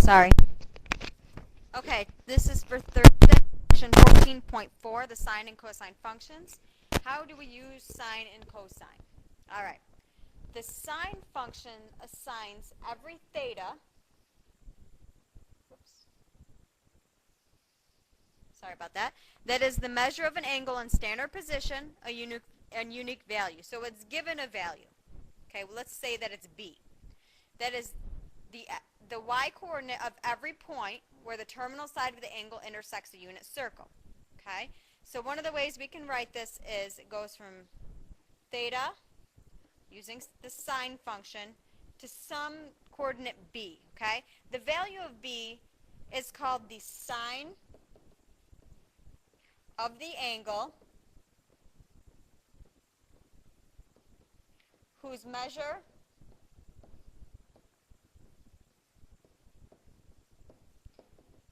Sorry. Okay, this is for Thursday, section 14.4, the sine and cosine functions. How do we use sine and cosine? All right. The sine function assigns every theta, sorry about that, that is the measure of an angle in standard position, a unique value. So it's given a value. Okay, well, let's say that it's b. That is the y-coordinate of every point where the terminal side of the angle intersects a unit circle. Okay, so one of the ways we can write this is it goes from theta, using the sine function, to some coordinate b. Okay, the value of b is called the sine of the angle whose measure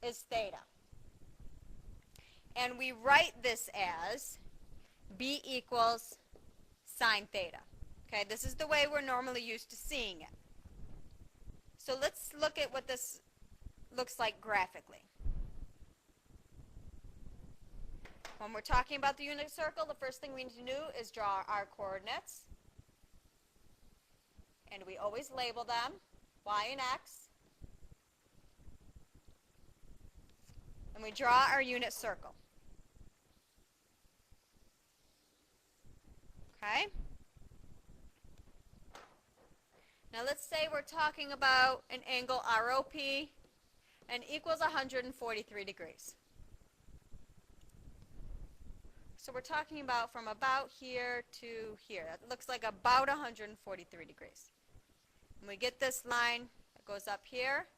is theta. And we write this as b equals sine theta. Okay, this is the way we're normally used to seeing it. So let's look at what this looks like graphically. When we're talking about the unit circle, the first thing we need to do is draw our coordinates. And we always label them, y and x. And we draw our unit circle. Okay? Now let's say we're talking about an angle ROP and equals 143 degrees. So we're talking about from about here to here. That looks like about 143 degrees. And we get this line that goes up here.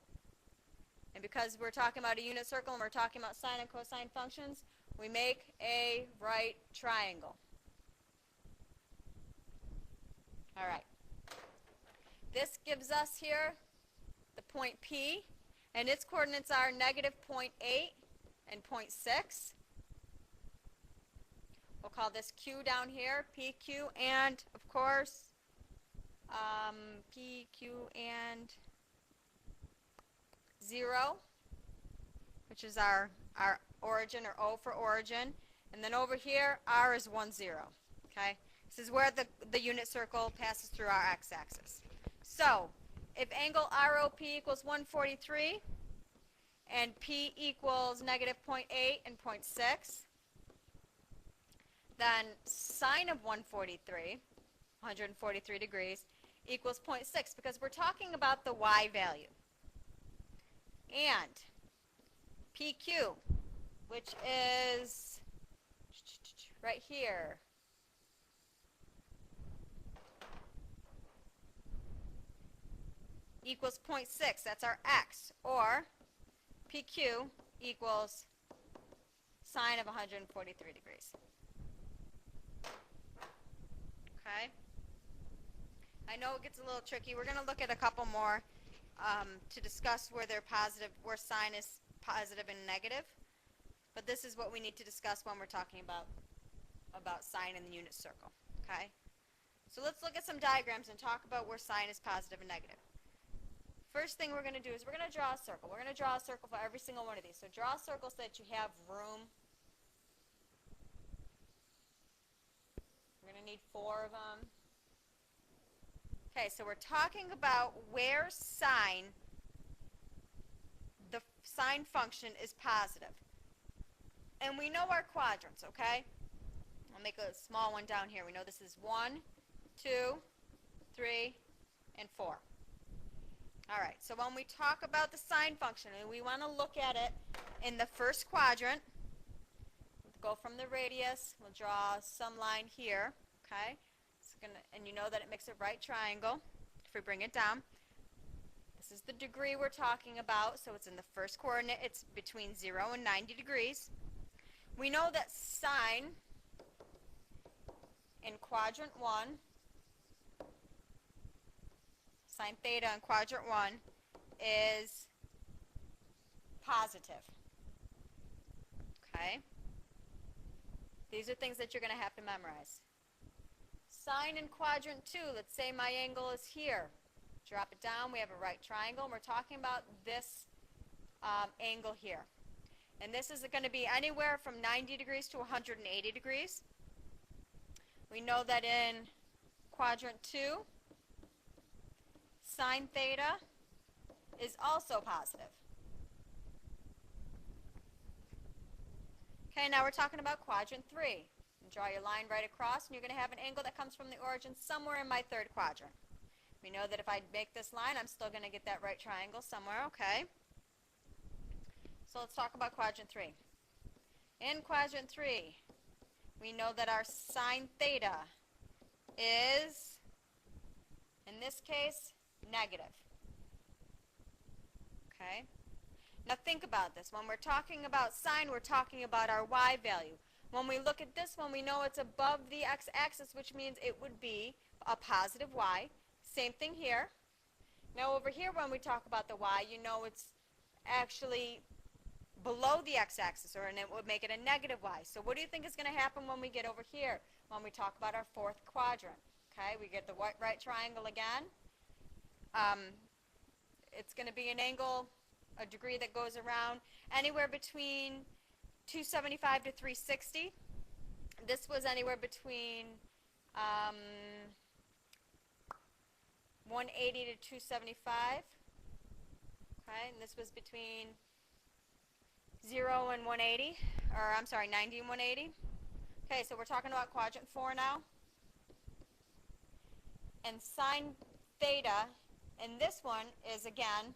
And because we're talking about a unit circle and we're talking about sine and cosine functions, we make a right triangle. All right. This gives us here the point P, and its coordinates are negative 0.8 and 0.6. We'll call this Q down here, PQ, and of course, PQ and 0, which is our origin, or O for origin. And then over here, R is 1, 0. Okay? This is where the unit circle passes through our x-axis. So, if angle ROP equals 143, and P equals negative 0.8 and 0.6, then sine of 143 degrees, equals 0.6, because we're talking about the y value. And PQ, which is right here, equals 0.6. That's our x. Or PQ equals sine of 143 degrees. Okay? I know it gets a little tricky. We're going to look at a couple more to discuss where they're positive, where sine is positive and negative. But this is what we need to discuss when we're talking about sine in the unit circle. Okay? So let's look at some diagrams and talk about where sine is positive and negative. First thing we're going to do is we're going to draw a circle. We're going to draw a circle for every single one of these. So draw a circle so that you have room. We're going to need 4 of them. Okay, so we're talking about where sine, the sine function, is positive. And we know our quadrants, okay? I'll make a small one down here. We know this is 1, 2, 3, and 4. All right, so when we talk about the sine function, and we want to look at it in the first quadrant, we'll go from the radius, we'll draw some line here, okay? And you know that it makes a right triangle if we bring it down. This is the degree we're talking about, so it's in the first coordinate. It's between 0 and 90 degrees. We know that sine in quadrant 1, sine theta in quadrant 1, is positive. Okay? These are things that you're going to have to memorize. Sine in quadrant 2, let's say my angle is here. Drop it down, we have a right triangle, and we're talking about this angle here. And this is going to be anywhere from 90 degrees to 180 degrees. We know that in quadrant 2, sine theta is also positive. Okay, now we're talking about quadrant 3. Draw your line right across, and you're going to have an angle that comes from the origin somewhere in my third quadrant. We know that if I make this line, I'm still going to get that right triangle somewhere, okay? So let's talk about quadrant 3. In quadrant 3, we know that our sine theta is, in this case, negative. Okay? Now think about this. When we're talking about sine, we're talking about our y value. When we look at this one, we know it's above the x-axis, which means it would be a positive y. Same thing here. Now over here, when we talk about the y, you know it's actually below the x-axis, and it would make it a negative y. So what do you think is going to happen when we get over here, when we talk about our fourth quadrant? Okay, we get the right triangle again. It's going to be an angle, a degree that goes around anywhere between 275 to 360. This was anywhere between 180 to 275. Okay, and this was between 0 and 180, or I'm sorry, 90 and 180. Okay, so we're talking about quadrant 4 now. And sine theta in this one is, again,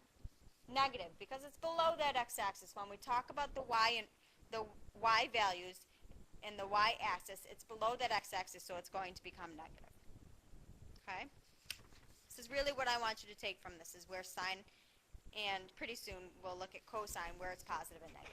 negative because it's below that x-axis. When we talk about the y values in the y-axis, it's below that x-axis, so it's going to become negative. Okay? This is really what I want you to take from this, is where sine, and pretty soon we'll look at cosine, where it's positive and negative.